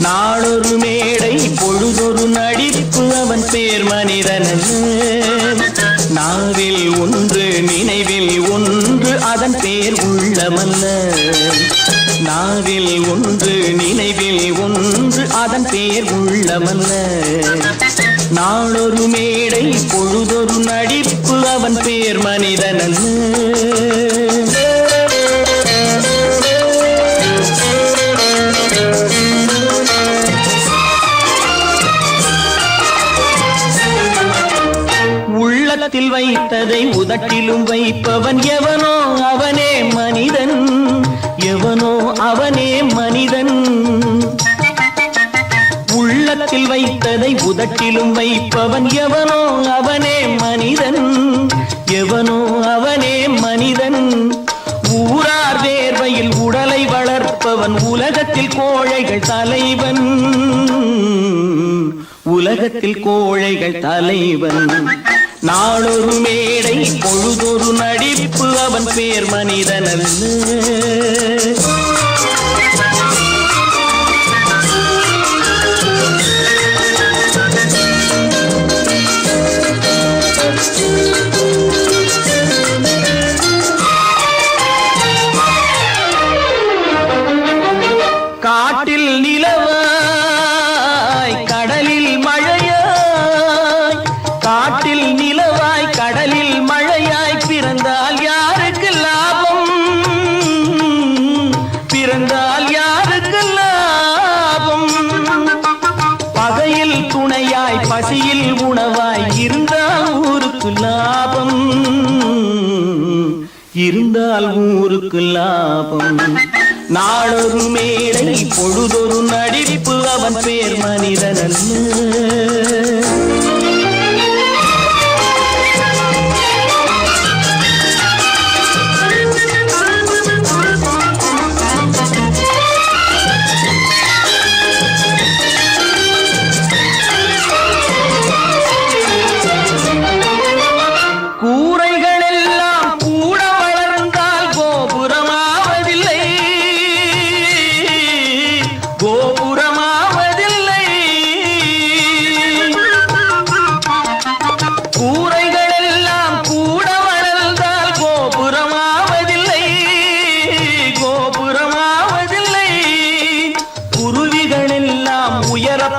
நாளொரு மேடை பொழுதொரு நடிப்பு அவன் பேர் மனிதனல்ல. நாவில் ஒன்று நினைவில் ஒன்று அதன் பேர் உள்ளமல்ல. நாவில் ஒன்று நினைவில் ஒன்று அதன் பேர் உள்ளமல்ல. நாளொரு மேடை பொழுதொரு நடிப்பு அவன் பேர் மனிதனல்ல. உள்ளத்தில் வைத்ததை உதட்டிலும் வைப்பவன் எவனோ அவனே மனிதன். எவனோ அவனே மனிதன். உள்ளத்தில் வைத்ததை உதட்டிலும் வைப்பவன் எவனோ அவனே மனிதன். எவனோ அவனே மனிதன். ஊரார் வேர்வையில் உடலை வளர்ப்பவன் உலகத்தில் கோழைகள் தலைவன். உலகத்தில் கோழைகள் தலைவன். நாளொரு மேடை பொழுதொரு நடிப்பு அவன் பேர் மனிதனல்ல. காட்டில் நிலவாய் கடலில் மழையாய். காட்டில் நிலவாய் கடலில் மழையாய் பிறந்தால் யாருக்கு லாபம்? பிறந்தால் யாருக்கு லாபம்? பகையில் துணையாய் பசியில் உணவாய் இருந்தால் ஊருக்கு லாபம். இருந்தால் ஊருக்கு லாபம். நாளொரு மேடை பொழுதொரு நடிப்பு அவன் பேர் மனிதனல்ல.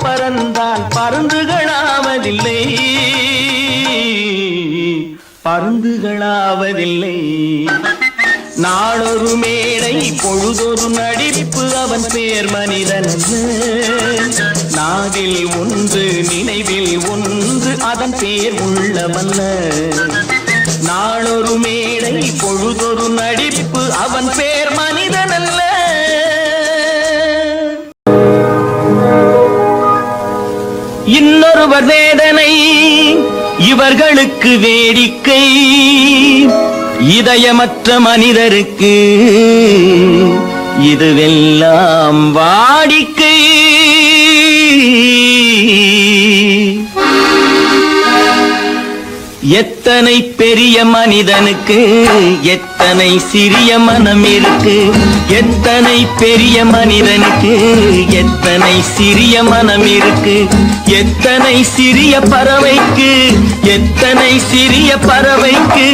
பறந்தால் பருந்துகளாவதில்லை. பருந்துகளாவதில்லை. நாளொரு மேடை பொழுதொரு நடிப்பு அவன் பேர் மனிதனல்ல. நாவில் ஒன்று நினைவில் ஒன்று அதன் பேர் உள்ளமல்ல. நாளொரு மேடை பொழுதொரு நடிப்பு அவன் பேர் மனிதனல்ல. இன்னொருவர் வேதனை இவர்களுக்கு வேடிக்கை. இதயமற்ற மனிதருக்கு இதுவெல்லாம் வாடிக்கை. எத்தனை பெரிய மனிதனுக்கு எத்தனை சிறிய மனம் இருக்கு. எத்தனை பெரிய மனிதனுக்கு எத்தனை சிறிய மனம் இருக்கு. எத்தனை சிறிய பறவைக்கு எத்தனை சிறிய பறவைக்கு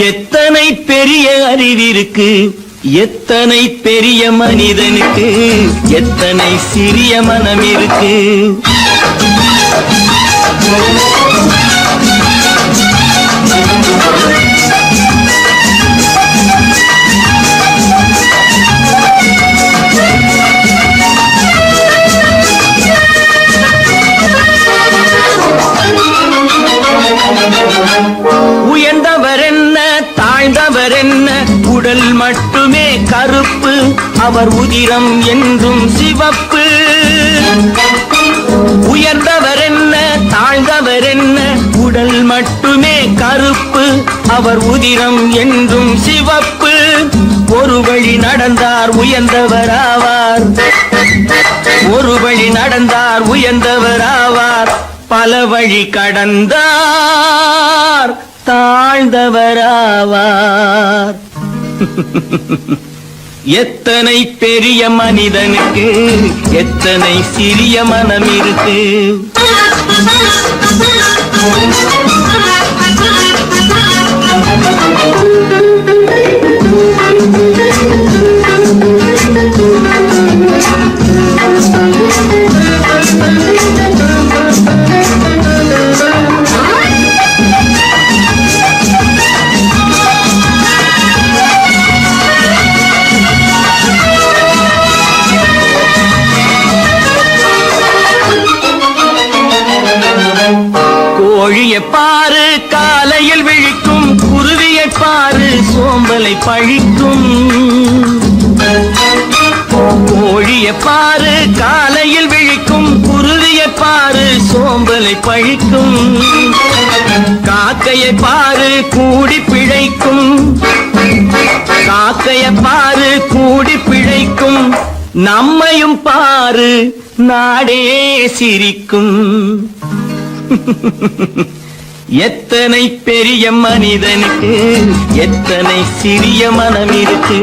எத்தனை பெரிய அறிவிருக்கு. எத்தனை பெரிய மனிதனுக்கு எத்தனை சிறிய மனம் இருக்கு. உயர்ந்தவர் என்ன தாழ்ந்தவர் என்ன உடல் மட்டுமே கருப்பு. அவர் உதிரம் என்றும் சிவப்பு. உயர்ந்தவர் என்ன தாழ்ந்தவர் என்ன உடல் மட்டுமே கருப்பு. அவர் உதிரம் என்றும் சிவப்பு. ஒரு வழி நடந்தார் உயர்ந்தவராவார். ஒரு வழி நடந்தார் உயர்ந்தவராவார். பல வழி கடந்தார் தாழ்ந்தவராவார். எத்தனை பெரிய மனிதனுக்கு எத்தனை சிறிய மனம் இருக்கு. கோழியை பாரு காலையில் விழிக்கும், குருவியை பாரு சோம்பலை பழிக்கும். கோழியை பாரு காலையில் விழிக்கும், குருவியை பாரு சோம்பலை பழிக்கும். காக்கையை பாரு கூடி பிழைக்கும், காக்கையை பாரு கூடி பிழைக்கும். நம்மையும் பாரு நாடே சிரிக்கும். எத்தனை பெரிய மனிதனுக்கு எத்தனை சிறிய மனம் இருக்கு.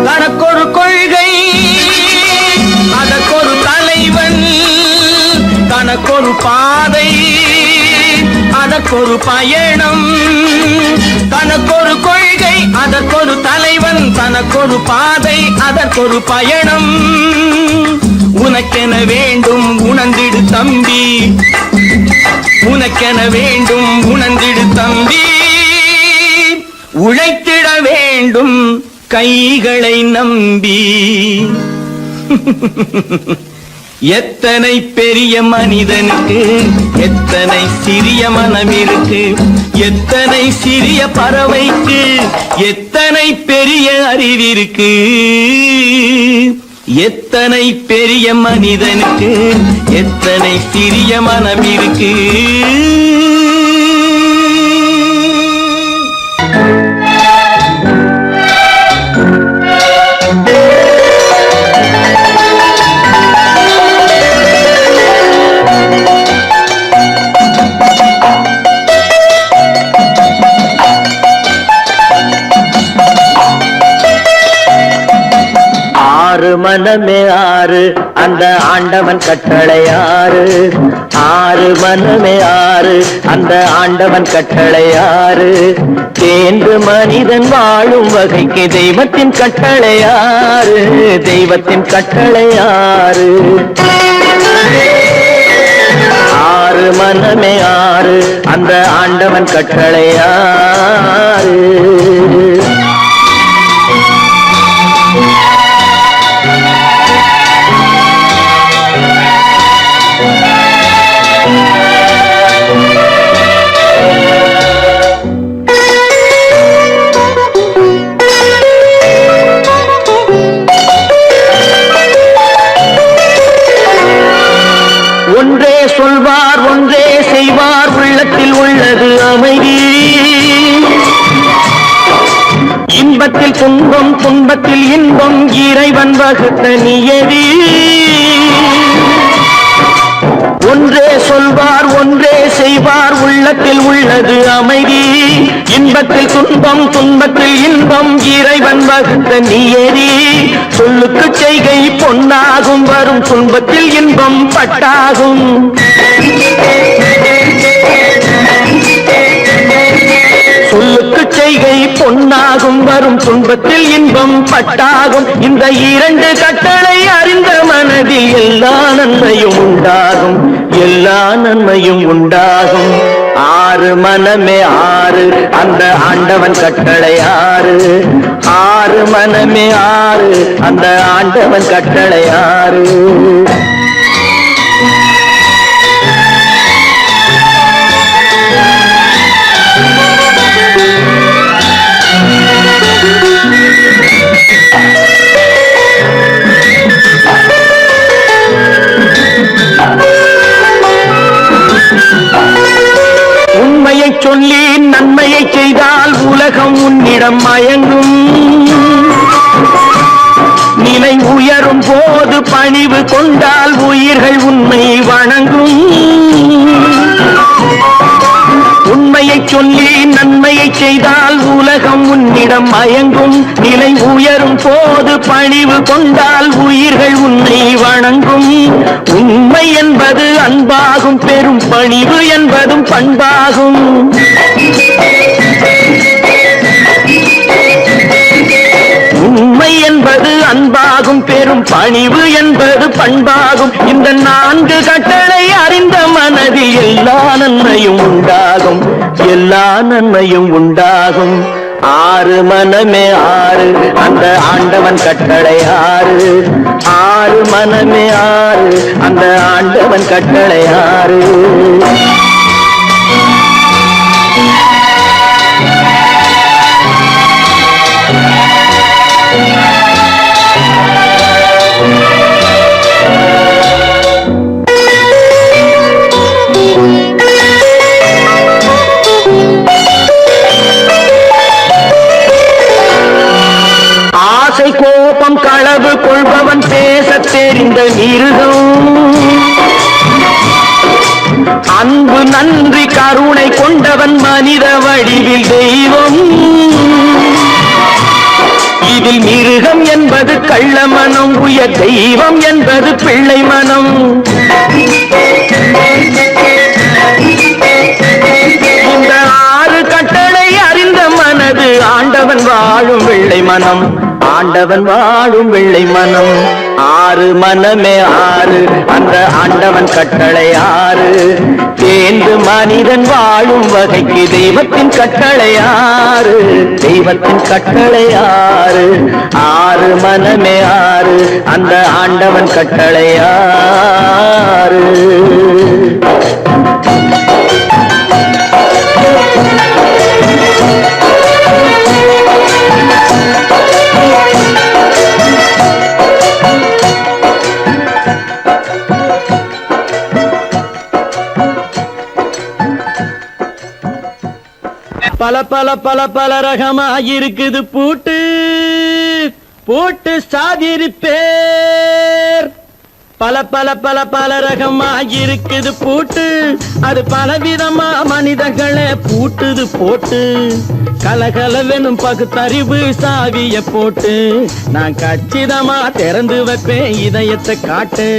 தனக்கொரு கொள்கை அதற்கொரு தலைவன், தனக்கொரு பாதை அதற்கொரு பயணம். தனக்கொரு கொள்கை அதற்கொரு தலைவன், தனக்கொரு பாதை அதற்கொரு பயணம். உனக்கென வேண்டும் உணர்ந்திடு தம்பி, உனக்கென வேண்டும் உணர்ந்திடு தம்பி. உழைத்திட வேண்டும் கைகளை நம்பி. எத்தனை பெரிய மனிதனுக்கு எத்தனை சிறிய மனம் இருக்கு. எத்தனை சிறிய பறவைக்கு எத்தனை பெரிய அறிவிருக்கு. எத்தனை பெரிய மனிதனுக்கு எத்தனை சிறிய மனம் இருக்கு. ஆறு மனமே ஆறு அந்த ஆண்டவன் கட்டளை ஆறு. ஆறு மனமே ஆறு அந்த ஆண்டவன் கட்டளை ஆறு. தேர்ந்து மனிதன் வாழும் வகைக்கு தெய்வத்தின் கட்டளை ஆறு. தெய்வத்தின் கட்டளை ஆறு. ஆறு மனமே ஆறு அந்த ஆண்டவன் கட்டளை ஆறு. ஒன்றே சொல்வார் ஒன்றே செய்வார், உள்ளத்தில் உள்ளது அமைதி. இன்பத்தில் துன்பம் துன்பத்தில் இன்பம், இறைவன் வகுத்த நியதி. ஒன்றே சொல்வார் ஒன்றே செய்வார், உள்ளத்தில் உள்ளது அமைதி. இன்பத்தில் துன்பம் துன்பத்தில் இன்பம், இறைவன் வகுத்த நியதி. சொல்லுக்கு செய்கை பொன்னாகும், வரும் துன்பத்தில் இன்பம் பட்டாகும். சொல்லுக்கு செய்கை பொன்னாகும், வரும் துன்பத்தில் இன்பம் பட்டாகும். இந்த இரண்டு கட்டளை அறிந்த மனதில் எல்லா நன்மையும் உண்டாகும், எல்லா நன்மையும் உண்டாகும். ஆறு மனமே ஆறு அந்த ஆண்டவன் கட்டளை ஆறு. ஆறு மனமே ஆறு அந்த ஆண்டவன் கட்டளை ஆறு. உண்மையை சொல்லி நன்மையை செய்தால் உலகம் உன்னிடம் மயங்கும். நிலை உயரும் போது பணிவு கொண்டால் உயிர்கள் உன்னை வணங்கும். உண்மையை சொல்லி நன்மையை செய்தால் உலகம் உன்னிடம் மயங்கும். நிலை உயரும் போது பணிவு கொண்டால் உயிர்கள் உன்னை வணங்கும். உண்மை என்பது அன்பாகும், பெரும் பணிவு என்பதும் பண்பாகும். உண்மை என்பது அன்பாகும், பெரும் பணிவு என்பது பண்பாகும். இந்த 4 கட்டளை அறிந்த மனதில் எல்லா நன்மையும் உண்டாகும், எல்லா நன்மையும் உண்டாகும். 6 மனமே 6 அந்த ஆண்டவன் கட்டளை 6. 6 மனமே 6 அந்த ஆண்டவன் கட்டளை 6. கோபம் களவு கொள்பவன் பேசத் தெரிந்த மிருகம். அன்பு நன்றி கருணை கொண்டவன் மனித வடிவில் தெய்வம். இதில் மிருகம் என்பது கள்ள மனம், உயர் தெய்வம் என்பது பிள்ளை மனம். இந்த 6 கட்டளை அறிந்த மனது ஆண்டவன் வாழும் வெள்ளை மனம், ஆண்டவன் வாழும் வெள்ளை மனம். 6 மனமே 6 அந்த ஆண்டவன் கட்டளை 6. தேர்ந்து மனிதன் வாழும் வகைக்கு தெய்வத்தின் கட்டளை 6, தெய்வத்தின் கட்டளை 6. 6 மனமே 6 அந்த ஆண்டவன் கட்டளை 6. பல பல பல பல ரகமா இருக்குது பூட்டு பூட்டு சாதிரி பேர். பல பல பல பல ரகமா இருக்குது பூட்டு, அது பலவிதமா மனிதர்களை பூட்டுது போட்டு. கலகலவெனும் பகுத்தறிவு சாவிய போட்டு நான் கச்சிதமா திறந்து வைப்பேன் இதயத்தை காட்டு.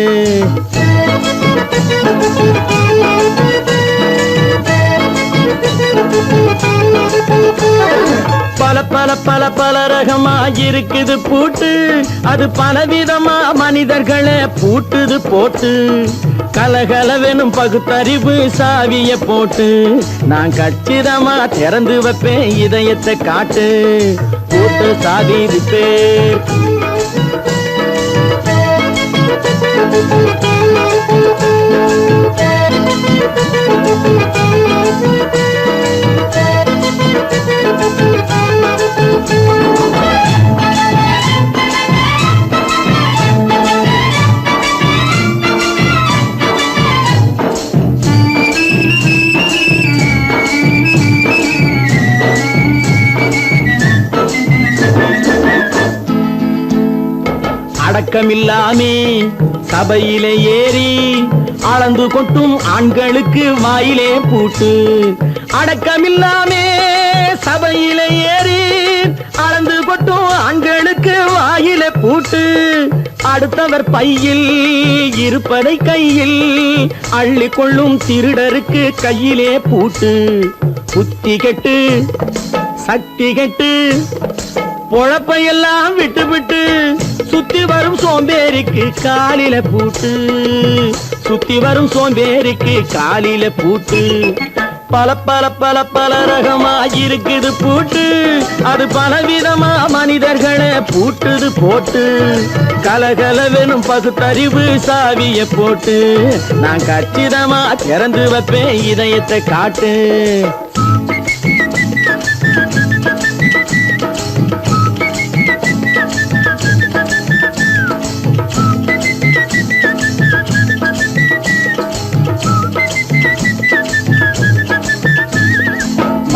பல பல பல பல ரகமா இருக்குது பூட்டு, அது பலவிதமா மனிதர்களை பூட்டுது போட்டு. கலகலவெனும் பகுத்தறிவு சாவிய போட்டு நான் கச்சிதமா திறந்து வைப்பேன் இதயத்தை காட்டு. பூட்டு சாதிது பேர். அடக்கமில்லாமே சபையிலே ஏறி அளந்து கொட்டும் ஆண்களுக்கு வாயிலே பூட்டு. அடக்கமில்லாமே சபையிலே ஏறி அளந்து கொட்டும் ஆண்களுக்கு வாயிலே பூட்டு. அடுத்தவர் பையில் இருப்பதை கையில் அள்ளி கொள்ளும் திருடருக்கு கையிலே பூட்டு. புத்தி கெட்டு சக்தி கெட்டு பொழப்பையெல்லாம் விட்டு விட்டு சுத்தி வரும் சோம்பேறிக்கு காலில பூட்டு. சுத்தி வரும் சோம்பேறிக்கு காலில பூட்டு. பல பல பல பல ரகமா இருக்குது பூட்டு, அது பலவிதமா மனிதர்களை பூட்டுது போட்டு. கலகலவெனும் பகுத்தறிவு சாவிய போட்டு நான் கச்சிதமா திறந்து வைப்பேன் இதயத்தை காட்டு.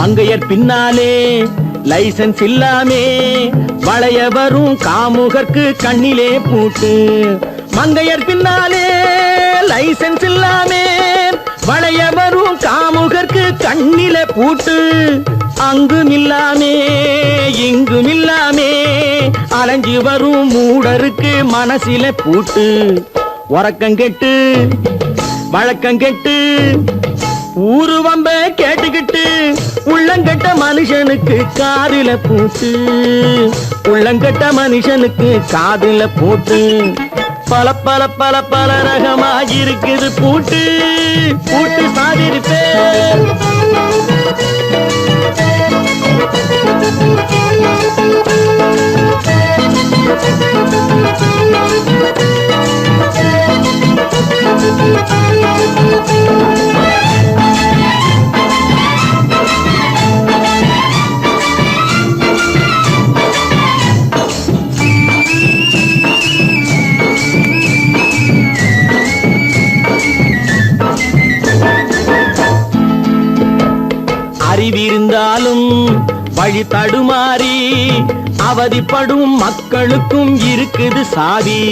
மங்கையர் பின்னாலே லைசன்ஸ் இல்லாமே வளைய வரும் காமுகர்க்கு கண்ணிலே பூட்டு. மங்கையர் பின்னாலே லைசன்ஸ் இல்லாமே வளைய வரும் காமுகர்க்கு கண்ணில பூட்டு. அங்கும் இல்லாமே இங்கும் இல்லாமே அலைஞ்சு வரும் மூடருக்கு மனசில பூட்டு. உறக்கங்கெட்டு வழக்கங்கெட்டு ஊரு வம்ப கேட்டுக்கிட்டு உள்ளங்கட்ட மனுஷனுக்கு காதுல பூட்டு. உள்ளங்கட்ட மனுஷனுக்கு காதுல பூட்டு. பல பல பல பல ரகமாயிருக்குது பூட்டு. பூட்டு சாதிருப்பேன். அறிவிருந்தாலும் வழி தடுமாறி அவதிப்படும் மக்களுக்கும் இருக்குது சாவி.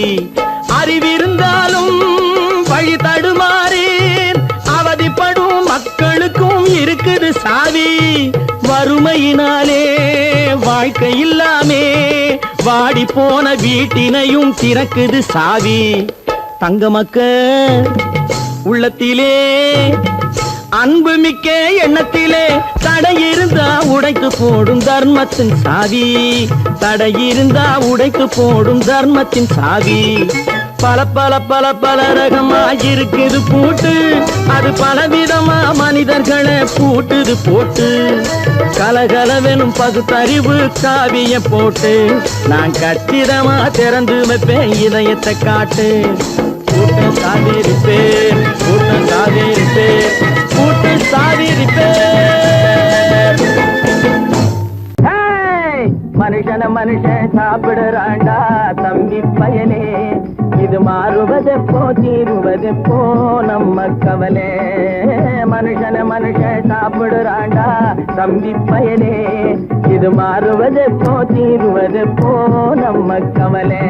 அறிவிருந்தாலும் வழி தடுமாறி அவதிப்படும் மக்களுக்கும் இருக்குது சாவி. வறுமையினாலே வாழ்க்கை இல்லாமே வாடி போன வீட்டினையும் திறக்குது சாவி. தங்க மக்க உள்ளத்திலே அன்பு மிக்க எண்ணத்திலே தடையிருந்தா உடைத்து போடும் தர்மத்தின் சாவி. தடையிருந்தா உடைத்து போடும் தர்மத்தின் சாவி. பல பல பல பல ரகமாயிருக்குது பூட்டு. அது பலவிதமா மனிதர்களை பூட்டுது போட்டு. கலகலவெனும் பகுத்தறிவு காவிய போட்டு நான் கச்சிதமா திறந்து வைப்பேன் இதயத்தை காட்டு. கூட்டம் சாதிருப்பேன் கூட்டம் சாதிருப்பேன் கூட்டம் சாதிருப்பேன். மனுஷன மனுஷன் சாப்பிடுறாண்டா தம்பி பயலே. இது மாறுவதெப்போ தீருவதெப்போ நம்ம கவலை. மனுஷன மனுஷன் சாப்பிடுறாண்டா தம்பி பயலே. இது மாறுவதெப்போ தீருவதெப்போ நம்ம கவலை.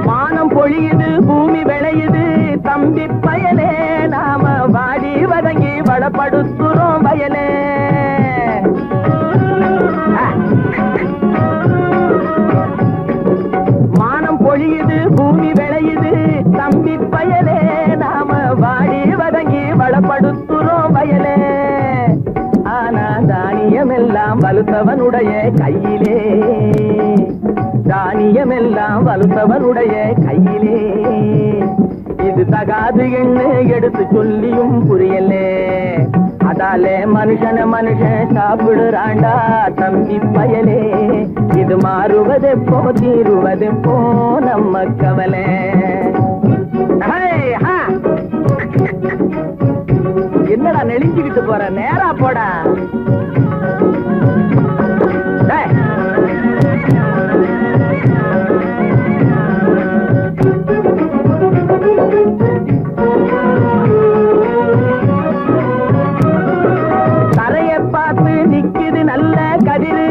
மானம் பொழியுது பூமி விளையுது தம்பி பயலே. நாம வாடி வதங்கி வளப்படுத்துறோம் வயலே. மானம் பொழியுது பூமி விளையுது தம்பி பயலே. நாம வாடி வதங்கி வளப்படுத்துறோம் வயலே. ஆனா தானியமெல்லாம் வலுத்தவனுடைய கையிலே. தானியமெல்லாம் வலுத்தவனுடைய கையிலே. இது தகாது என்ன எடுத்து சொல்லியும் புரியலே. அதாலே மனுஷன மனுஷன் சாப்பிடுறாண்டா தம்பி பயலே. இது மாறுவதெப்போ தீருவதெப்போ நம்ம கவலை. என்னடா நெளிஞ்சுக்கிட்டு போற நேரா போடா. தரைய பார்த்து நிக்குது நல்ல கதிரு.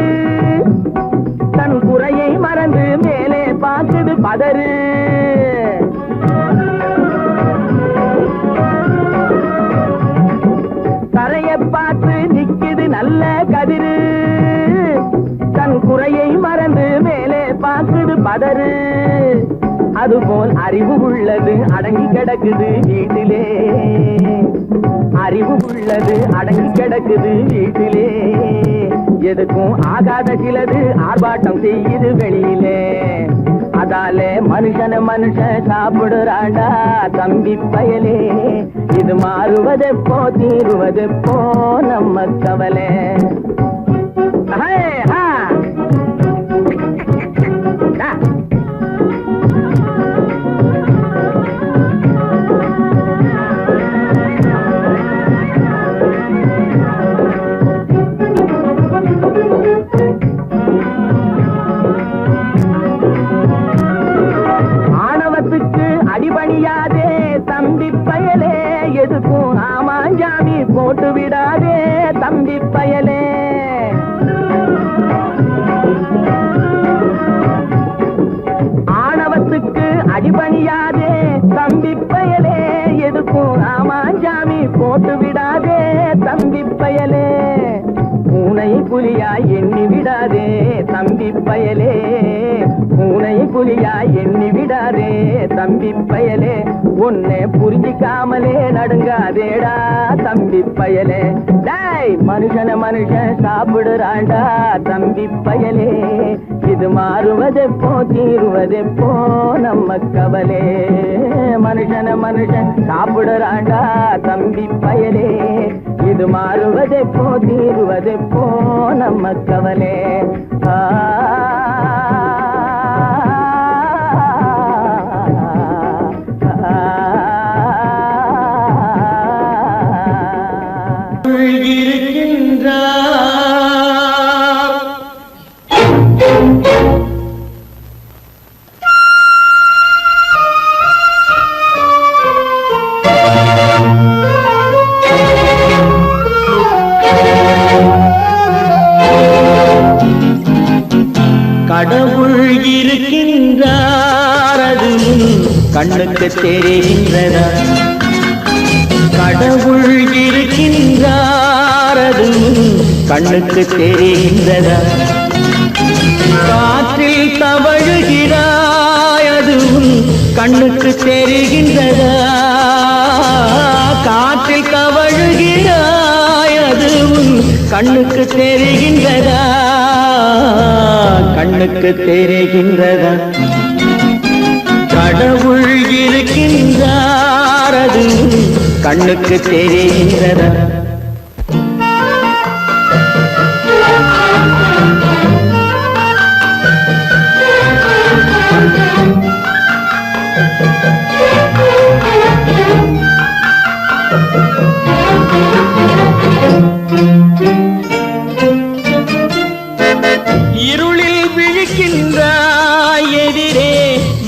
தன் குறையை மறந்து மேலே பார்க்குது பதறு. தரைய பார்த்து நிக்குது நல்ல கதிரு. தன் குறையை மறந்து மேலே பார்க்குது பதறு. அதுபோல் அறிவு உள்ளது அடங்கி கிடக்குது வீட்டிலே. அறிவு உள்ளது அடங்கி கிடக்குது வீட்டிலே. எதுக்கும் ஆகாத சிலது ஆர்ப்பாட்டம் செய்யுது வெளியிலே. அதாலே மனுஷன மனுஷன் சாப்பிடுறாண்டா தம்பி பயலே. இது மாறுவதெப்போ தீருவதெப்போ நம்ம கவலை. அடிபணியாதே தம்பி பயலே, எதுக்கும் ஆமாஞ்சாமி போட்டு விடாதே தம்பி பயலே. ஆணவத்துக்கு அடிபணியாதே தம்பி பயலே, எதுக்கும் ஆமாஞ்சாமி போட்டு விடாதே தம்பி பயலே. பூனை புலியா எண்ணி விடாதே தம்பி பயலே, பூனை புலியா எண்ணி விடாதே தம்பி பயலே. உன்னை புரிஞ்சிக்காமலே நடுங்காதேடா தம்பி பயலே. டேய் மனுஷன மனுஷன் சாப்பிடுறாண்டா தம்பி பயலே, இது மாறுவதெப்போ தீருவதெப்போ நம்ம கவலே. மனுஷன மனுஷன் சாப்பிடுறாண்டா தம்பி பயலே, இது மாறுவதெப்போ தீருவதெப்போ நம்ம கவலே. கடவுள் இருக்கின்றார் அது கண்ணுக்கு தெரிகின்றதா? கடவுள் இருக்கின்றார் அது கண்ணுக்கு தெரிகின்றதா? காற்றில் தவழுகிறாய் அது கண்ணுக்கு தெரிகின்றதா? காற்றில் தவழுகிறாய் அது கண்ணுக்கு தெரிகின்றதா? கண்ணுக்கு தெரிகின்றதா? கடவுள் இருக்கின்றார் அது கண்ணுக்கு தெரிகின்றதா? இருளில் விழிக்கின்றாய் எதிரே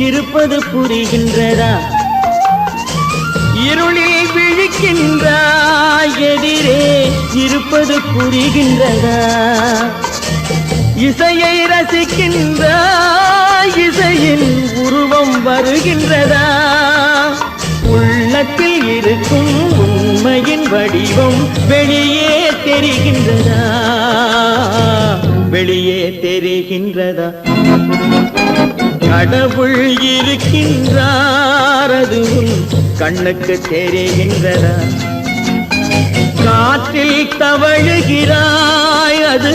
இருப்பது புரிகின்றதா? இருளில் விழிக்கின்றாய் எதிரே இருப்பது புரிகின்றதா? இசையை ரசிக்கின்றாய் இசையின் உருவம் வருகின்றதா? உள்ளத்தில் இருக்கும் உண்மையின் வடிவம் வெளியே தெரிகின்றதா? வெளியே தெரிகின்றதா? கடவுள் இருக்கின்றார் அது கண்ணுக்கு தெரிகின்றதா? காற்றில் தவழுகிறாய் அது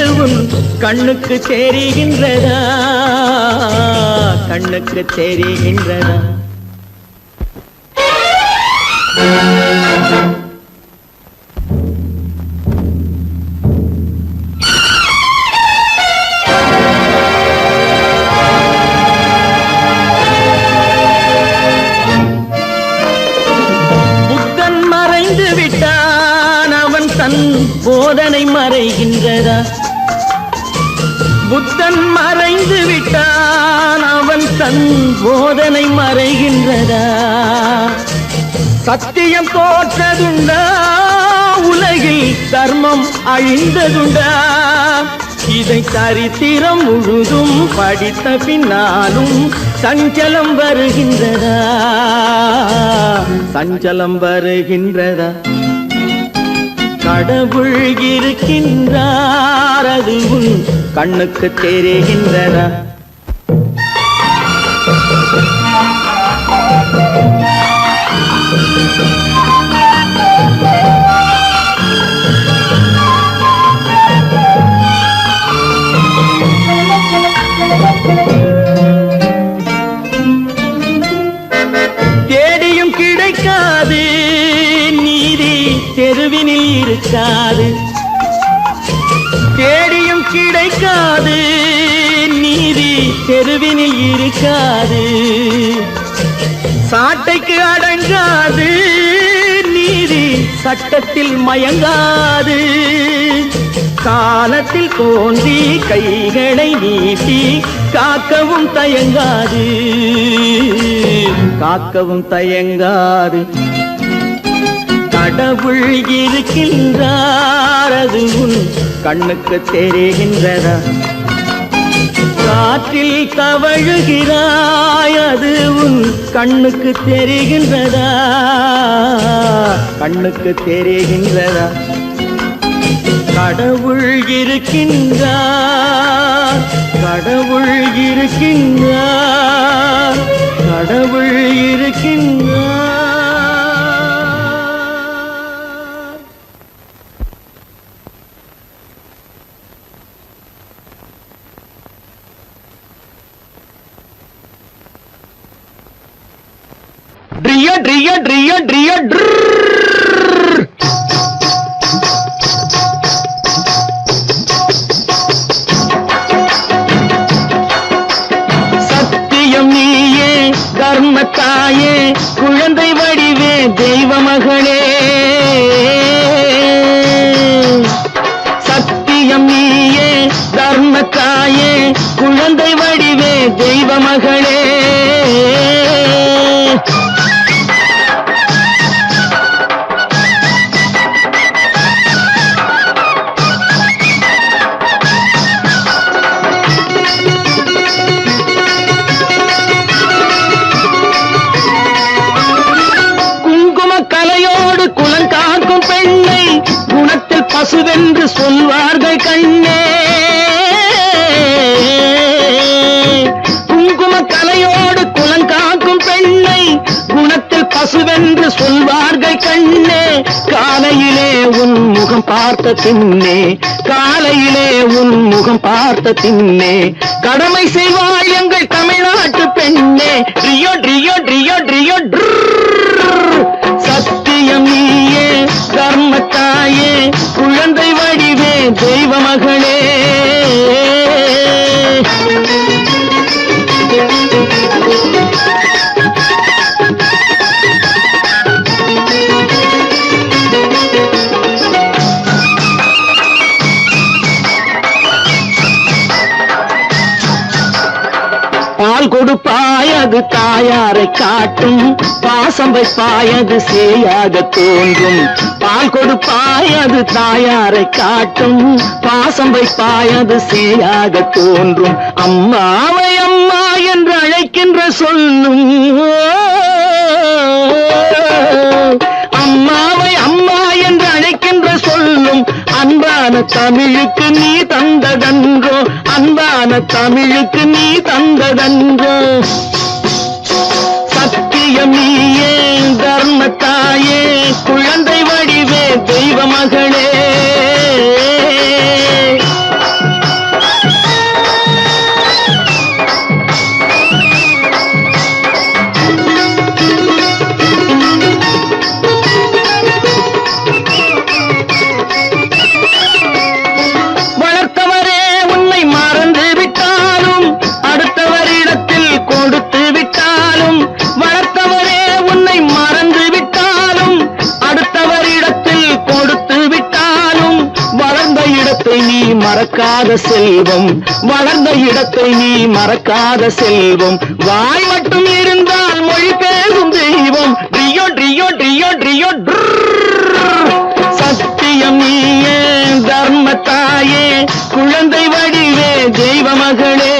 கண்ணுக்கு தெரிகின்றதா? கண்ணுக்கு தெரிகின்றதா? போதனை மறைகின்றதா? புத்தன் மறைந்து விட்டான் அவன் தன் போதனை மறைகின்றதா? சத்தியம் தோற்றதுண்டா? உலகில் தர்மம் அழிந்ததுண்டா? இதை சரித்திரம் முழுதும் படித்த பின்னாலும் சஞ்சலம் வருகின்றதா? சஞ்சலம் வருகின்றதா? கடவுள் இருக்கின்றார் அது கண்ணுக்கு தெரிகின்றதா? தேடியும் கிடைக்காது நீதி தெருவினில் இருக்காது. தேடியும் கிடைக்காது நீதி தெருவினில் இருக்காது. சாட்டைக்கு அடங்காது நீதி சட்டத்தில் மயங்காது. காலத்தில் தோன்றி கைகளை நீட்டி காக்கவும் தயங்காது, காக்கவும் தயங்காது. கடவுள் இருக்கின்றார், அது உன் கண்ணுக்கு தெரிகின்றதா? காற்றில் தவழுகிறாய், அது உன் கண்ணுக்கு தெரிகின்றதா? கண்ணுக்கு தெரிகின்றதா? கடவுள் இருக்கின்றார், கடவுள் இருக்கின்றார், கடவுள் இருக்கின்றார். ட்ரிய ட்ரிய ட்ரிய ட்ரிய சத்தியம் நீயே, தர்மத்தாயே, குழந்தை வடிவே, தெய்வ மகளே. சத்தியம் நீயே, தர்மத்தாயே, குழந்தை வடிவே, தெய்வ மகளே. பசுவென்று சொல்வார்கள் கண்ணே, குங்கும கலையோடு குலங்காக்கும் பெண்ணை குணத்தில் பசுவென்று சொல்வார்கள் கண்ணே. காலையிலே உன் முகம் பார்த்த பின்னே, காலையிலே உன் முகம் பார்த்த பின்னே கடமை செய்வாய் எங்கள் தமிழ்நாட்டு பெண்ணே. ட்ரியோ ட்ரியோ ட்ரியோ ட்ரியோ சத்தியம் நீயே, தர்மத்தாயே, குழந்தை வடிவே, தெய்வ மகளே. பால் கொடுப்பாய், அது தாயாரை காட்டும், பாசம் வைப்பாய், அது சேயாக தோன்றும். பால் கொடுப்பாய், அது தாயாரை காட்டும், பாசம் வைப்பாய், அது சேயாக தோன்றும். அம்மாவை அம்மா என்று அழைக்கின்ற சொல்லும், அம்மாவை அம்மா என்று அழைக்கின்ற சொல்லும் அன்பான தமிழுக்கு நீ தந்ததன்றோ, அன்பான தமிழுக்கு நீ தந்ததன்றோ. சத்தியம் நீயே, தர்மத்தாயே, குழந்தை வடிவே, தெய்வ மகளே. மறக்காத செல்வம், வளர்ந்த இடத்தை நீ மறக்காத செல்வம். வாய் மட்டும் இருந்தால் மொழி பேசும் தெய்வம். ட்ரியோ ட்ரியோ ட்ரியோ ட்ரியோ சத்தியம் நீயே, தர்மத்தாயே, குழந்தை வடிவே, தெய்வ மகளே.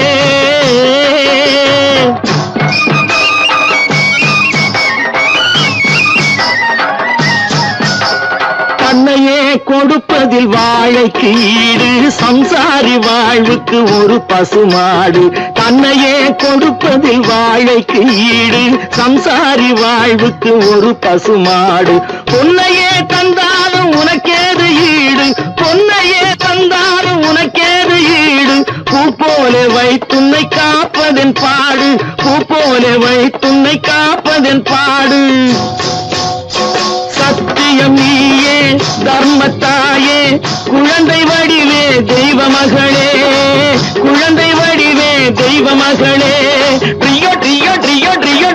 தன்னையே கொடுப்பதில் வாழைக்கு ஈடு, சம்சாரி வாழ்வுக்கு ஒரு பசுமாடு. தன்னையே கொடுப்பதில் வாழைக்கு ஈடு, சம்சாரி வாழ்வுக்கு ஒரு பசுமாடு. பொன்னையே தந்தாலும் உனக்கேது ஈடு, பொன்னையே தந்தாலும் உனக்கேது ஈடு. பூ போல வைத்துன்னை காப்பதன் பாடு, பூ போல வைத்துன்னை காப்பதன் பாடு. சத்தியம் நீயே, தர்மத்தாயே, குழந்தை வடிவே, தெய்வ மகளே, குழந்தை வடிவே, தெய்வ மகளே. ட்ரியோ ட்ரியோ ட்ரியோ ட்ரியோ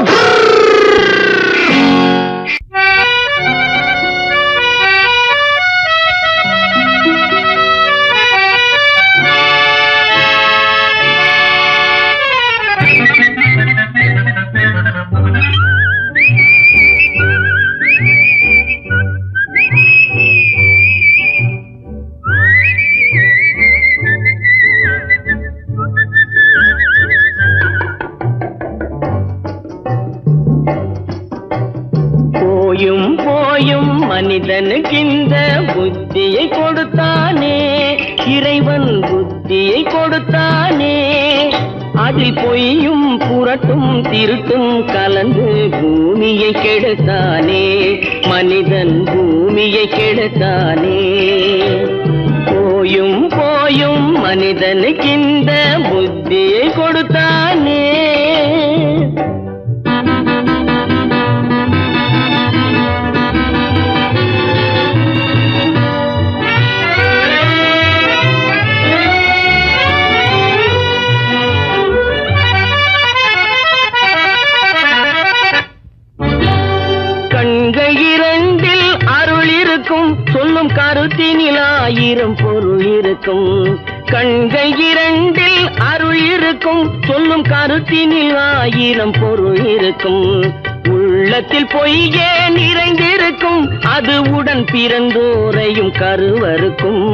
போயும் போயும் மனிதனுக்கு இந்த புத்தியை கொடுத்தானே, இறைவன் புத்தியை கொடுத்தானே. அதில் பொய்யும் புரட்டும் திருட்டும் கலந்து பூமியை கெடுத்தானே, மனிதன் பூமியை கெடுத்தானே. போயும் போயும் மனிதனுக்கு இந்த புத்தியை கொடுத்தானே. கண்கள் இரண்டில் அருள் இருக்கும், சொல்லும் கருத்தினில் ஆயிரம் பொருள் இருக்கும். கண்கள் இரண்டில் அருள் இருக்கும், சொல்லும் கருத்தினில் ஆயிரம் பொருள் இருக்கும். உள்ளத்தில் பொய்யே நிறைந்திருக்கும், அது உடன் பிறந்தோரையும் கருவருக்கும்.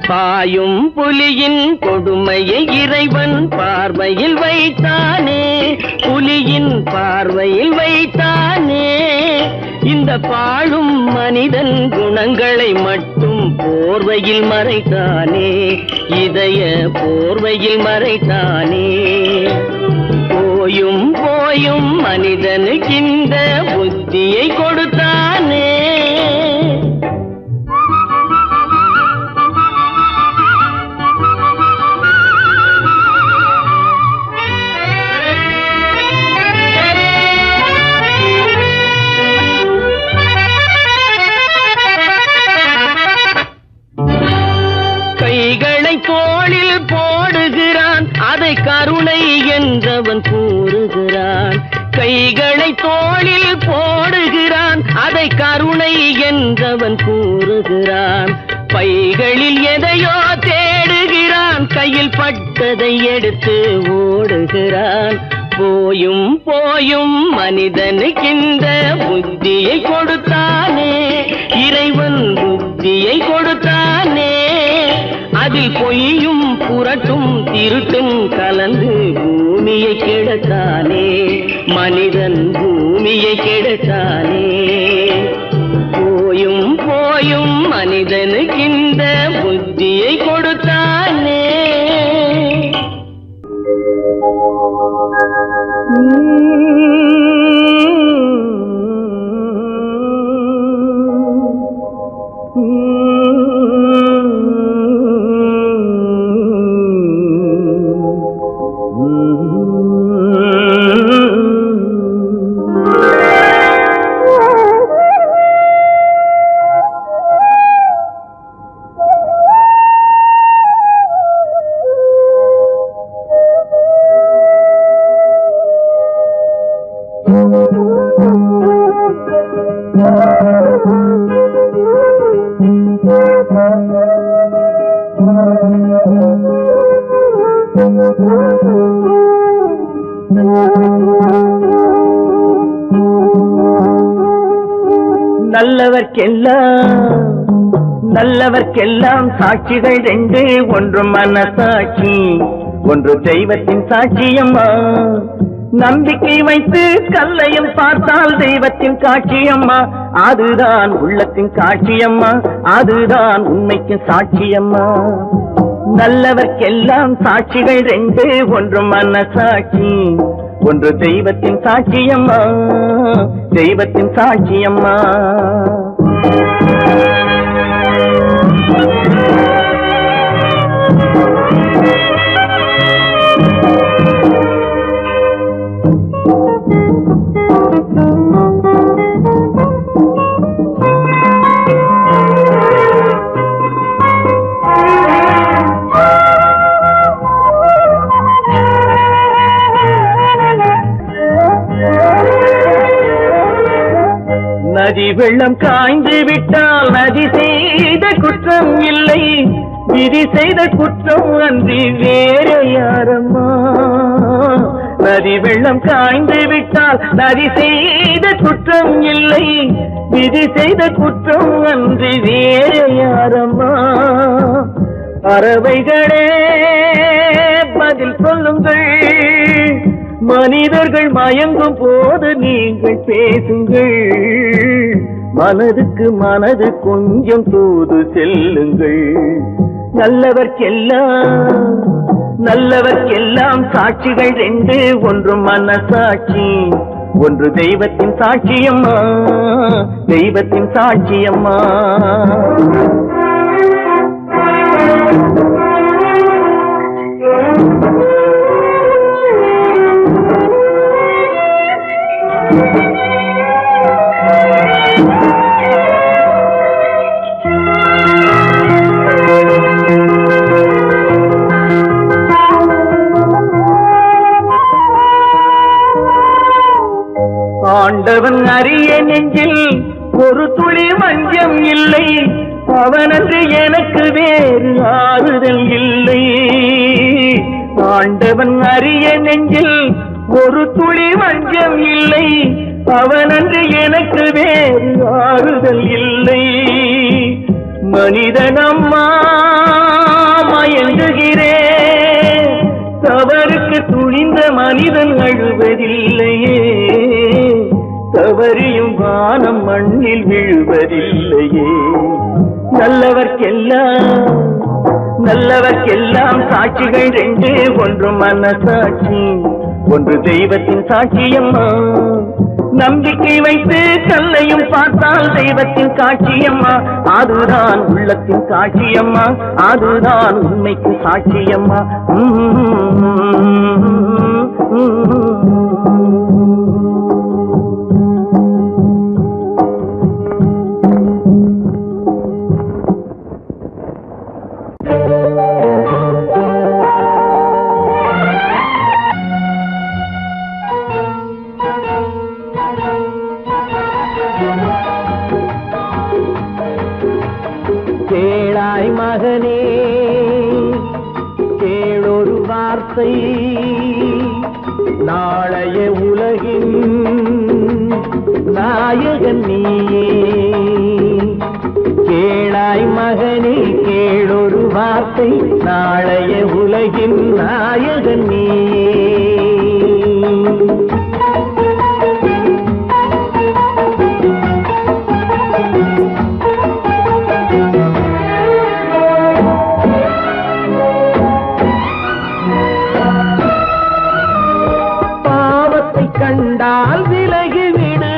பாயும் புலியின் கொடுமையை இறைவன் பார்வையில் வைத்தானே, புலியின் பார்வையில் வைத்தானே. இந்த பாழும் மனிதன் குணங்களை மட்டும் போர்வையில் மறைத்தானே, இதய போர்வையில் மறைத்தானே. போயும் போயும் மனிதனுக்கு இந்த புத்தியை கொடுத்தானே. கைகளை தோளில் போடுகிறான், அதை கருணை என்றவன் கூறுகிறான். கைகளை தோளில் போடுகிறான், அதை கருணை என்றவன் கூறுகிறான். பைகளில் எதையோ தேடுகிறான், கையில் பட்டதை எடுத்து ஓடுகிறான். போயும் போயும் மனிதனுக்கு இந்த புத்தியை கொடுத்தானே, இறைவன் புத்தியை கொடுத்தானே. அதில் பொய்யும் புரட்டும் திருட்டும் கலந்து பூமியை கெடுத்தானே, மனிதன் பூமியை கெடுத்தானே. போயும் போயும் மனிதனுக்கு இந்த புத்தியை கொடுத்தானே. நல்லவர்க்கெல்லாம் சாட்சிகள் ரெண்டு, ஒன்று மனசாட்சி, ஒன்று தெய்வத்தின் சாட்சியம்மா. நம்பிக்கை வைத்து கல்லையும் பார்த்தால் தெய்வத்தின் காட்சியம்மா, அதுதான் உள்ளத்தின் காட்சியம்மா, அதுதான் உண்மைக்கு சாட்சியம்மா. நல்லவர்க்கெல்லாம் சாட்சிகள் ரெண்டு, ஒன்று மனசாட்சி, ஒன்று தெய்வத்தின் சாட்சியம்மா, தெய்வத்தின் சாட்சியம்மா. நதி வெள்ளம் காய்ந்து விட்டால் நதி செய்த குற்றம் இல்லை, விதி செய்த குற்றம் அன்றி வேற யாரம்மா. நதி வெள்ளம் காய்ந்து விட்டால் நதி செய்த குற்றம் இல்லை, விதி செய்த குற்றம் அன்றி வேற யாரம்மா. பறவைகளே பதில் சொல்லுங்கள், மனிதர்கள் மயங்கும் போது நீங்கள் பேசுங்கள். மனதுக்கு மனது கொஞ்சம் தூது செல்லுங்கள். நல்லவர்க்கெல்லாம் சாட்சிகள் ரெண்டு, ஒன்று மனசாட்சி, ஒன்று தெய்வத்தின் சாட்சியம்மா, தெய்வத்தின் சாட்சியம்மா. ஆண்டவன் அறிய நெஞ்சில் ஒரு துளி மஞ்சம் இல்லை, அவனன்று எனக்கு வேறு ஆறுதல் இல்லை. ஆண்டவன் அறிய நெஞ்சில் ஒரு துளி மஞ்சம் இல்லை, அவனன்று எனக்கு வேறு ஆறுதல் இல்லை. மனிதனம்மா மயங்குகிறேன், தவறுக்கு துணிந்த மனிதன் அழுவதில்லையே, தவறியும் வானம் மண்ணில் விழுவதில்லையே. நல்லவர்க்கெல்லாம் சாட்சிகள் ரெண்டு, ஒன்று மனசாட்சி, ஒன்று தெய்வத்தின் சாட்சியம்மா. நம்பிக்கை வைத்து கல்லையும் பார்த்தால் தெய்வத்தின் காட்சியம்மா, அதுதான் உள்ளத்தின் காட்சியம்மா, அதுதான் உண்மைக்கு சாட்சியம்மா. கேளாய் மகனே கேளொரு வார்த்தை, நாளைய உலகின் நாயகன் நீயே. கேளாய் மகனே கேளொரு வார்த்தை, நாளைய உலகின் நாயகன் நீயே. கண்டால் விலகிவிடு,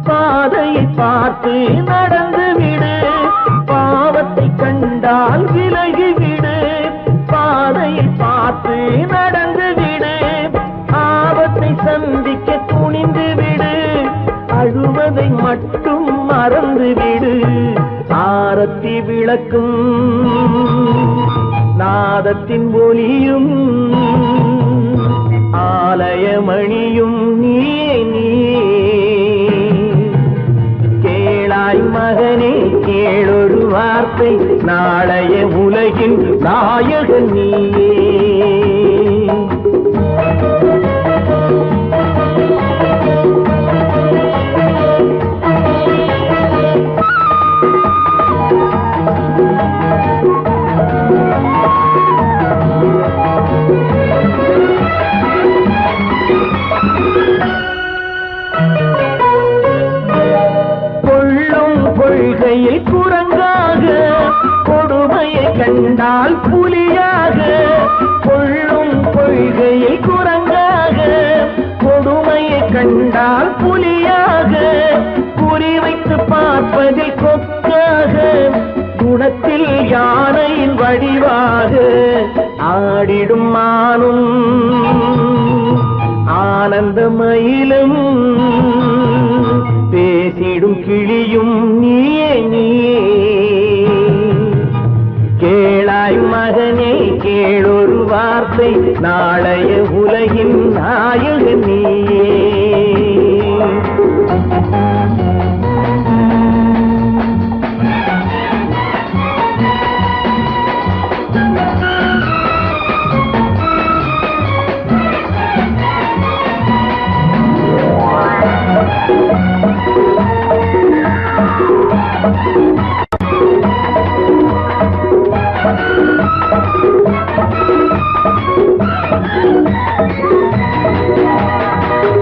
பாதையை பார்த்து நடந்து விடு. பாவத்தை கண்டால் விலகிவிடு, பாதையை பார்த்து நடந்து விடு. ஆபத்தை சந்திக்க துணிந்து விடு, அழுவதை மட்டும் மறந்து விடு. ஆரத்தி விளக்கும் நாதத்தின் ஒலியும், ஆலயமணியும் நீயே நீயே. கேளாய் மகனே கேளொரு வார்த்தை, நாளைய உலகின் நாயகன் நீயே. கொள்கையை குரங்காக, கொடுமையை கண்டால் புலியாக. கொள்ளும் கொள்கையை குரங்காக, கொடுமையை கண்டால் புலியாக. குறிவைத்து பார்ப்பதில் கொக்காக, குணத்தில் யானையின் வடிவாக. ஆடிடும் மானும் ஆனந்த மயிலும், பேசிடும் கிளியும் நீயே நீயே. கேளாய் மகனே கேளொரு வார்த்தை, நாளைய உலகின் நாயகன் நீயே.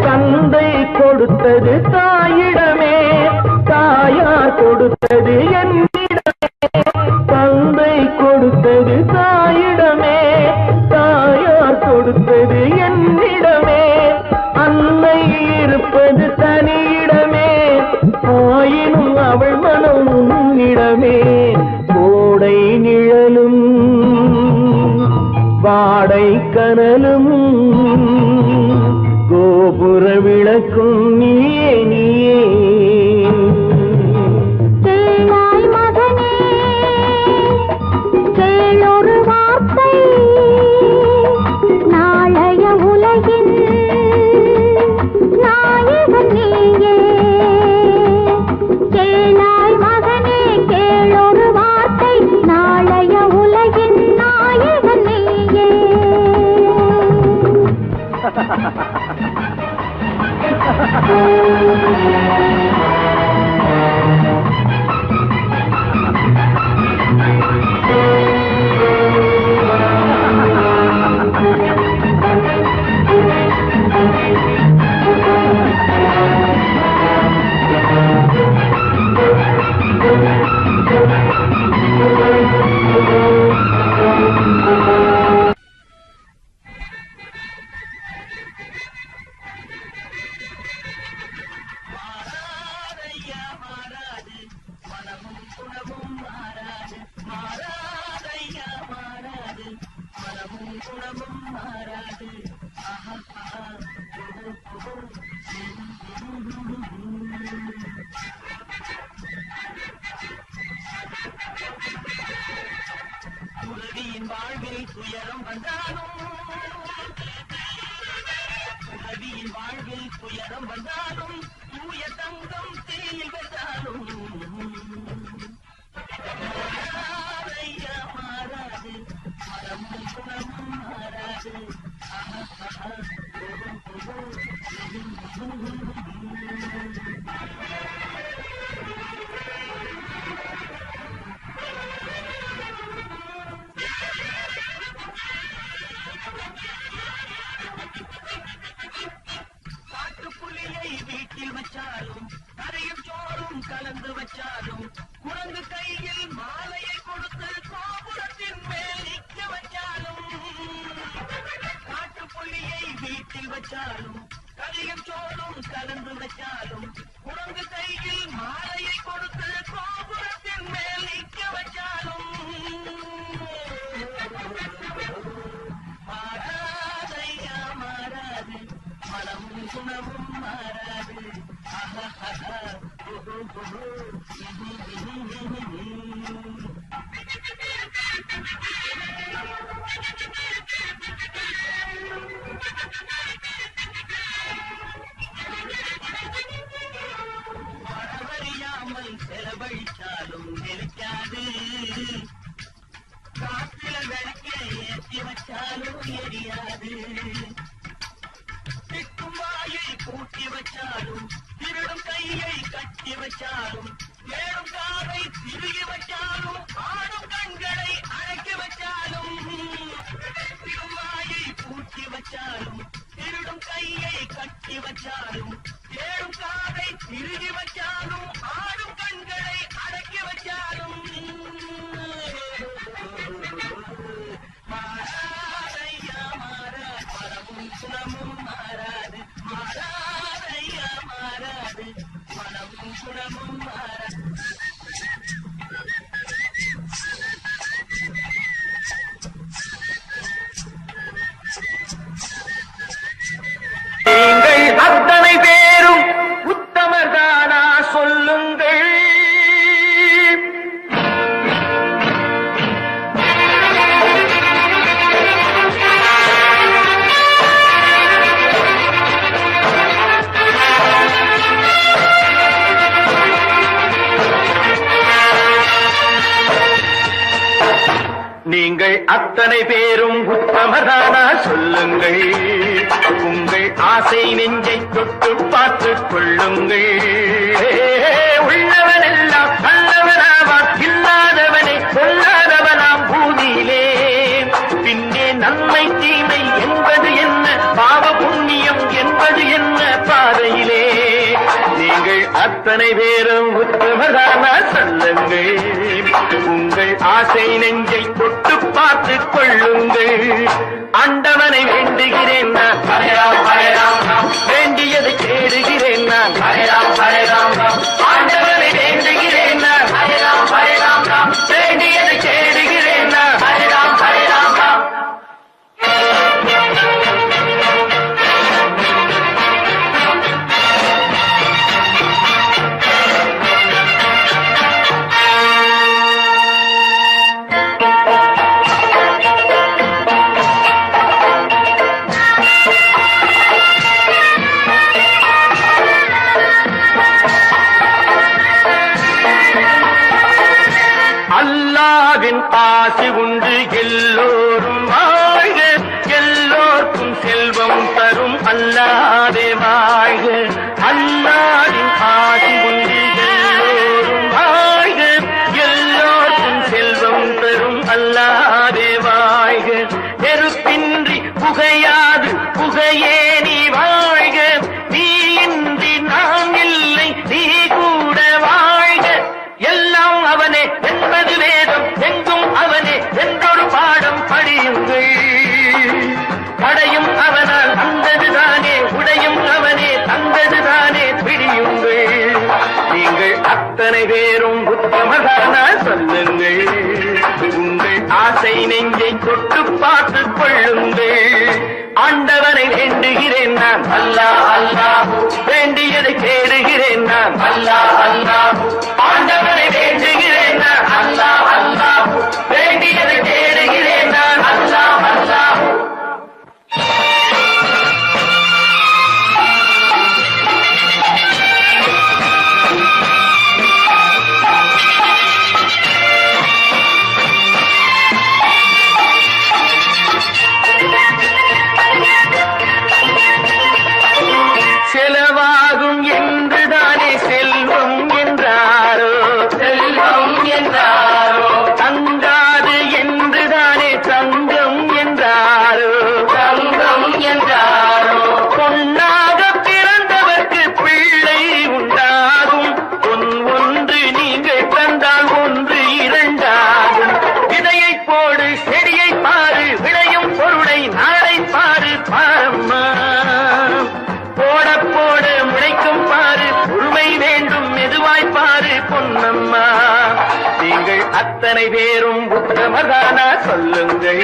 தந்தை கொடுத்தது தாயிட ஆயினும் அவள் மனம் உன்னிடமே. கோடை நிழலும் வாடை கனலும் கோபுர விளக்கும் நீயே நீயே. கேளாய் மகனே கேளொரு வார்த்தை, நாளைய உலகின் நாயகன் நீயே. கேளாய் மகனே கேளொரு வார்த்தை, நாளைய உலகின் நாயகன் நீயே. உறவியின் வாழ்வில் துயரம் வந்தாலும், உறவியின் வாழ்வில் துயரம் வந்தாலும், தூய தங்கம் தீயில் வந்தாலும் மாறாதையா மாறாது, மனமும் குணமும் மாறாது. காட்டுப்புலியை வீட்டில் வச்சாலும், கரையும் சோறும் கலந்து வச்சாலும், குரங்கு கையில் மாலையை கொடுத்து கோபுரத்தின் மேல் நிற்க வச்சாலும், காட்டுப்புலியை வீட்டில் வச்சாலும், கரையும் சோறும் கலந்து வச்சாலும், குரங்கு கையில் மாலையை கொடுத்து கோபுரத்தின் மேல் நிற்க வச்சாலும் மாறாதையா மாறாது, மனமும் குணமும் மாறாது. வரவறியாமல் செலவழிச்சாலும் நிலைக்காது, காற்றில விளக்க ஏற்றி வச்சாலும் எரியாது. திக்கும் வாயை கூட்டி வச்சாலும், திருடும் கையை கட்டி வச்சாலும், ஏழும் காதை திருகி வச்சாலும், ஆடும் கண்களை அழைக்க வச்சாலும், திக்கும் வாயை கூட்டி வச்சாலும், திருடும் கையை கட்டி வச்சாலும், ஏழும் காதை திருகி வச்சாலும், ஆடும் கண்களை அழைக்க வச்சாலும் மாறாதையா மாறாது, மனமும் குணமும் மாறாது. மாறாதையா மாறாது, மனமும் குணமும் மாறாது. நீங்கள் அத்தனை பேரும் உத்தமர்தானா சொல்லுங்கள். நீங்கள் அத்தனை பேரும் உத்தமதானா சொல்லுங்கள். உங்கள் ஆசை நெஞ்சை தொட்டு பார்த்துக் கொள்ளுங்கள். உள்ளவனெல்லாம் நல்லவனாவான், இல்லாதவனை கொல்லாதவனாம் பூமியிலே. பின்னே நன்மை தீமை என்பது என்ன, பாவ புண்ணியம் என்பது என்ன பாதையிலே. நீங்கள் அத்தனை பேரும் உத்தமதானா சொல்லுங்கள். உங்கள் ஆசை நெஞ்சை தொட்டு பார்த்துக் கொள்ளுங்கள். ஆண்டவனை வேண்டுகிறேன் நான், வேண்டியதை தேடுகிறேன் நான். ஆண்டவனை அல்லாவின் ஆசி உண்டு எல்லோரும் வாழ்க எல்லோருக்கும் செல்வம் தரும் அல்லாவே வாழ்க அல்லாவின் ஆசி உண்டு எல்லோரும் வாழ்க எல்லோருக்கும் செல்வம் தரும் அல்லாவே வாழ்க நெருப்பின்றி புகையாது புகையே நீ வாழ்க நீ இன்றி நாம் இல்லை நீ கூட வாழ்க எல்லாம் அவனே என்பது வேதம் எங்கும் அவனே என்றொரு பாடம் படியுங்கள் படையும் அவனால் வந்ததுதானே உடையும் அவனே தந்ததுதானே பிடியுங்கள் நீங்கள் அத்தனை பேரும் உத்தமதானா சொல்லுங்கள் உங்கள் ஆசை நெஞ்சை தொட்டு பார்த்துக் கொள்ளுங்கள் ஆண்டவனை வேண்டுகிறேன் நான் அல்லாஹ் அல்லாஹ் வேண்டியதை தேடுகிறேன் நான் அல்லாஹ் அல்லாஹ் ஆண்டவனை வேண்டுகிறேன் நான் அல்லாஹ் அல்லாஹ் வேண்டியதை தேடுகிறேன் நான் அல்லாஹ் அல்லாஹ் செலவாகும் என்றுதானே செல்வம் என்றாரோ செல்வம் என்றாரோ தங்காது என்றுதானே தங்கம் என்றாரோ தங்கம் என்றாரோ பொன்னாக பிறந்தவர்க்கு பிள்ளை உண்டாகும் பொன் ஒன்று நீங்கள் தந்தால் ஒன்று இரண்டாகும் விதையை போடு செடியை பாரு விளையும் பொருளை நாளை பாரு பாரம்மா போட போட முளைக்கும் பாரு பொறுமை வேண்டும் மெதுவாய் பாரு பொன்னம்மா நீங்கள் அத்தனை பேரும் உத்தமதானா சொல்லுங்கள்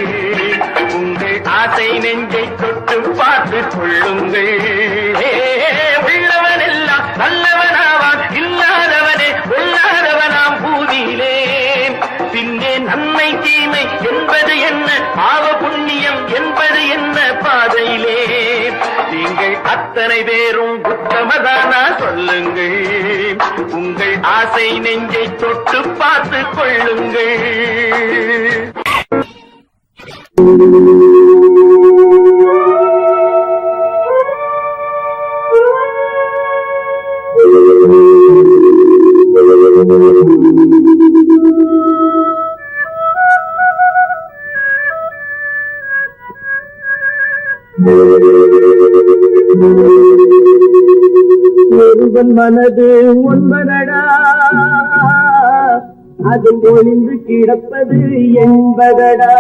உங்கள் ஆசை நெஞ்சை தொட்டு பார்த்து கொள்ளுங்கள் உள்ளவன் எல்லாம் நல்லவனாவான் இல்லாதவனே உள்ளாதவனாம் பூதியிலே பின்னே நன்மை தீமை என்பது என்ன பாவ புண்ணியம் என்பது என்ன பாதையிலே நீங்கள் அத்தனை பேரும் உத்தமதானா சொல்லுங்கள் உங்கள் ஆசை நெஞ்சை தொட்டு பார்த்து கொள்ளுங்கள் ஒருவன் மனது ஒன்பதடா அதில் ஒளிந்து கிடப்பது என்பதடா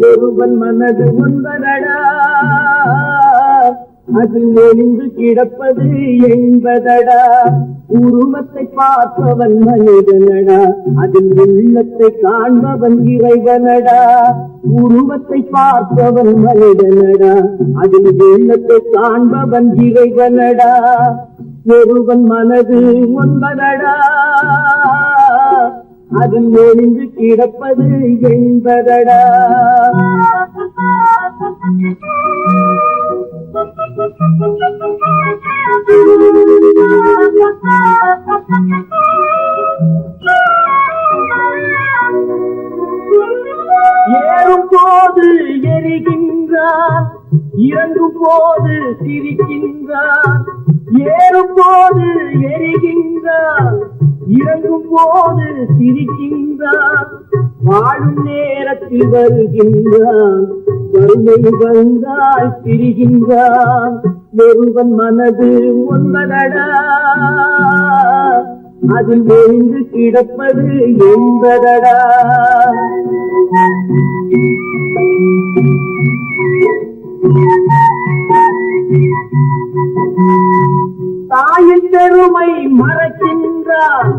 ஒருவன் மனது ஒன்பதடா அதில் ஒளிந்து கிடப்பது என்பதடா உருவத்தை பார்ப்பவன் மனிதனடா அதில் உள்ளத்தை காண்பவன் இறைவனடா உருவத்தை பார்ப்பவன் மனிதனடா அதில் உள்ளத்தை காண்பவன் இறைவனடா ஒருவன் மனது ஒன்பதடா அதில் ஒளிந்து கிடப்பது என்பதடா ஏறும் போது எரிகின்றான் இறங்கும் போது சிரிக்கின்றான் ஏறும் போது எரிகின்றான் இறங்கும் போது சிரிக்கின்றான் வாழும் நேரத்தில் வருகின்றான் வறுமை வந்தால் திரிகின்றான் ஒருவன் மனது ஒன்பதடா அதில் ஒளிந்து கிடப்பது என்பதடா தாயின் பெருமை மறக்கின்றான்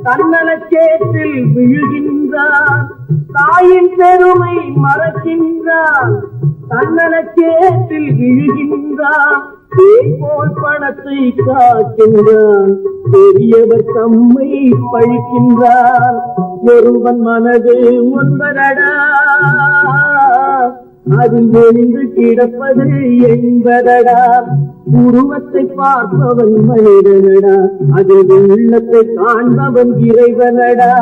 தன்னலச்சேற்றில் விழுகின்றான் தாயின் பெருமை மறக்கின்றான் தன்னலச்சேற்றில் விழுகின்றான் போல் பணத்தை காக்கின்றான் பெரியவர் தம்மை பழிக்கின்றான் ஒருவன் மனது ஒன்பதடா அதில் ஒளிந்து கிடப்பது என்பதடா உருவத்தை பார்ப்பவன் மனிதனடா அதில் உள்ளத்தை காண்பவன் இறைவனடா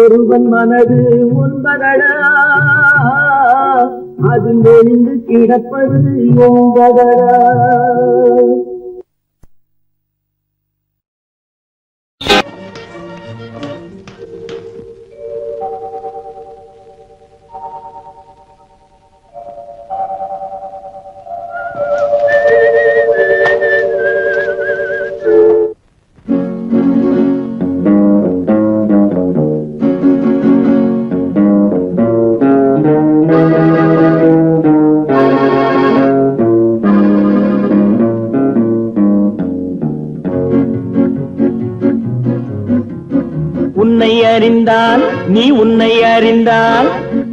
ஒருவன் மனது ஒன்பதடா அதில் ஒளிந்து கிடப்பது என்பதடா. உன்னை அறிந்தால் நீ உன்னை அறிந்தால்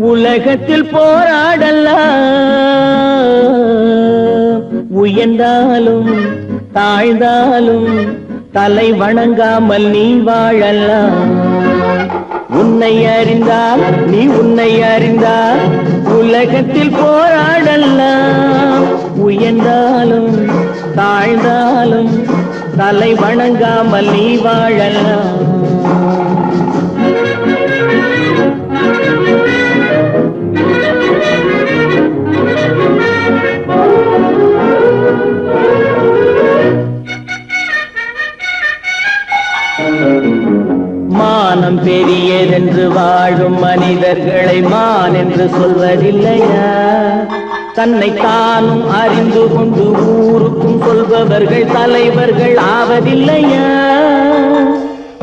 உலகத்தில் போராடலாம் உயர்ந்தாலும் தாழ்ந்தாலும் தலை வணங்காமல் நீ வாழலாம். உன்னை அறிந்தால் நீ உன்னை அறிந்தால் உலகத்தில் போராடலாம் உயர்ந்தாலும் தாழ்ந்தாலும் தலை வணங்காமல் நீ வாழலாம். மானம் பெரியதென்று வாழும் மனிதர்களை மான் என்று சொல்வதில்லையா? தன்னை தானும் அறிந்து கொண்டு ஊருக்கும் சொல்பவர்கள் தலைவர்கள் ஆவதில்லையா?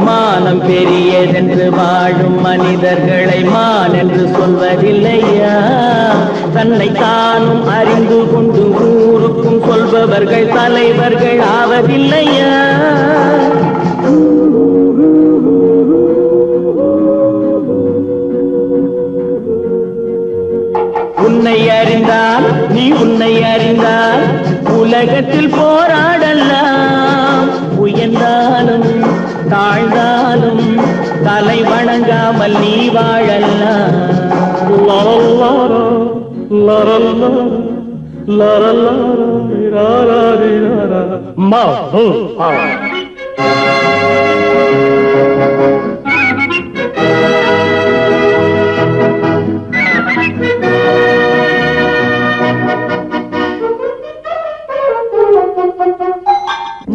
மானம் பெரியதென்று வாழும் மனிதர்களை மான் என்று சொல்வதில்லையா? தன்னை தானும் அறிந்து கொண்டு ஊருக்கும் சொல்பவர்கள் தலைவர்கள் ஆவதில்லையா? உன்னை அறிந்தால் நீ உன்னை அறிந்தால் உலகத்தில் போராடலாம் உயர்ந்தாலும் தாழ்ந்தாலும் தலை வணங்காமல் நீ வாழலாம்.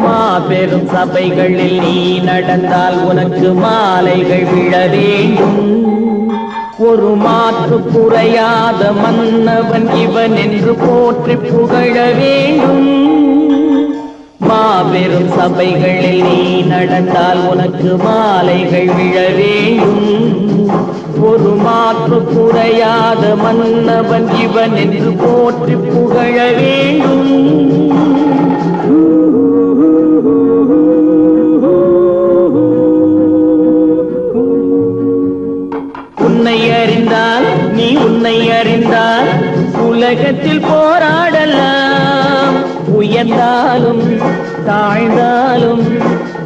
மாபெரும் சபைகளில் நீ நடந்தால் உனக்கு மாலைகள் விழ வேண்டும். ஒரு மாற்று குறையாத மன்னவன் இவன் என்று போற்றி புகழ வேண்டும். மாபெரும் சபைகளில் நீ நடந்தால் உனக்கு மாலைகள் விழ வேண்டும். ஒரு மாற்று குறையாத மன்னவன் இவன் என்று போற்றி புகழ வேண்டும். உன்னை அறிந்தால் நீ உன்னை அறிந்தால் உலகத்தில் போராடலாம் உயர்ந்தாலும் தாழ்ந்தாலும்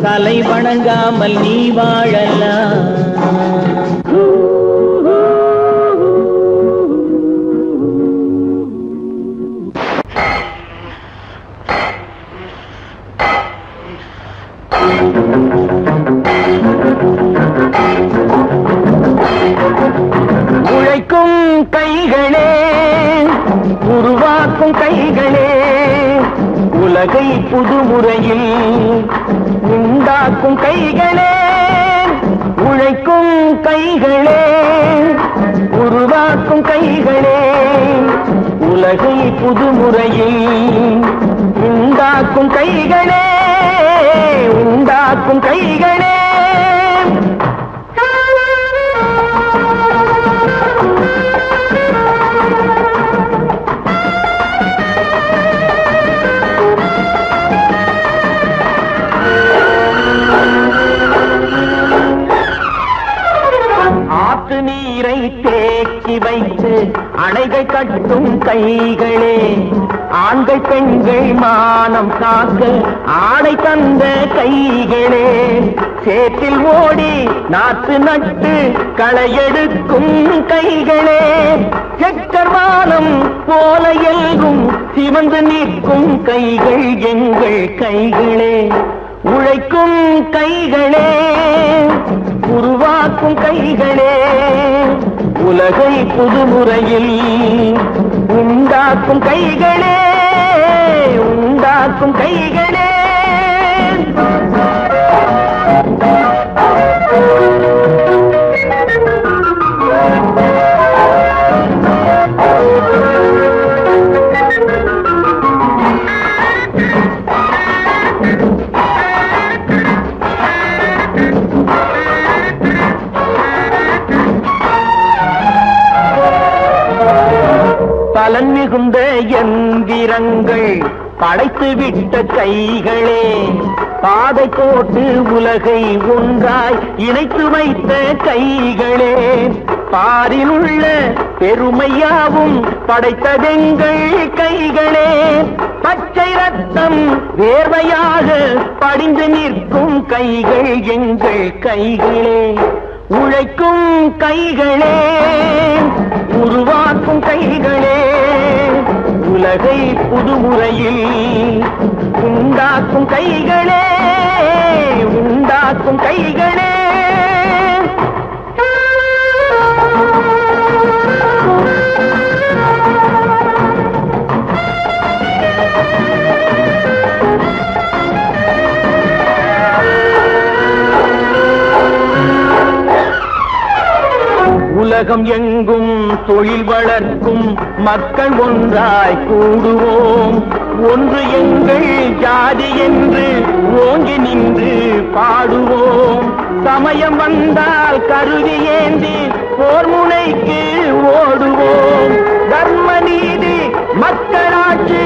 தலை வணங்காமல் நீ வாழலாம். உழைக்கும் கைகளே உருவாக்கும் கைகளே உலகை புதுமுறையில் உண்டாக்கும் கைகளே. உழைக்கும் கைகளே உருவாக்கும் கைகளே உலகை புதுமுறையில் உண்டாக்கும் கைகளே உண்டாக்கும் கைகளே. ஆற்று நீரை தேக்கி வைத்து அணைகள் கட்டும் கைகளே ஆண்கள் பெண்கள் மானம் காக்க ஆணை தந்த கைகளே. சேற்றில் ஓடி நாற்று நட்டு களையெடுக்கும் கைகளே செக்கர்வானம் போல எல்கும் சிவந்து நிற்கும் கைகள் எங்கள் கைகளே, உழைக்கும் கைகளே, உருவாக்கும் கைகளே, உலகை புதுமுறையில் உண்டாக்கும் கைகளே, உண்டாக்கும் கைகளே. பலன் மிகுந்த எந்திரங்கள் படைத்து விட்ட கைகளே, பாதை போட்டு உலகை ஒன்றாய் இணைத்து வைத்த கைகளே, பாரில் உள்ள பெருமையாவும் படைத்ததெங்கள் கைகளே, பச்சை ரத்தம் வேர்வையாக படிந்து நிற்கும் கைகள் எங்கள் கைகளே, உழைக்கும் கைகளே, உருவாக்கும் கைகளே, உலகை புதுமுறையில் உண்டாக்கும் கைகளே, உண்டாக்கும் கைகளே. உலகம் எங்கும் தொழில் வளர்க்கும் மக்கள் ஒன்றாய் கூடுவோம், ஒன்று எங்கள் ஜாதி என்று ஓங்கி நின்று பாடுவோம், சமயம் வந்தால் கருவி ஏந்தி போர் முனைக்கு ஓடுவோம், தர்ம நீதி மக்களாட்சி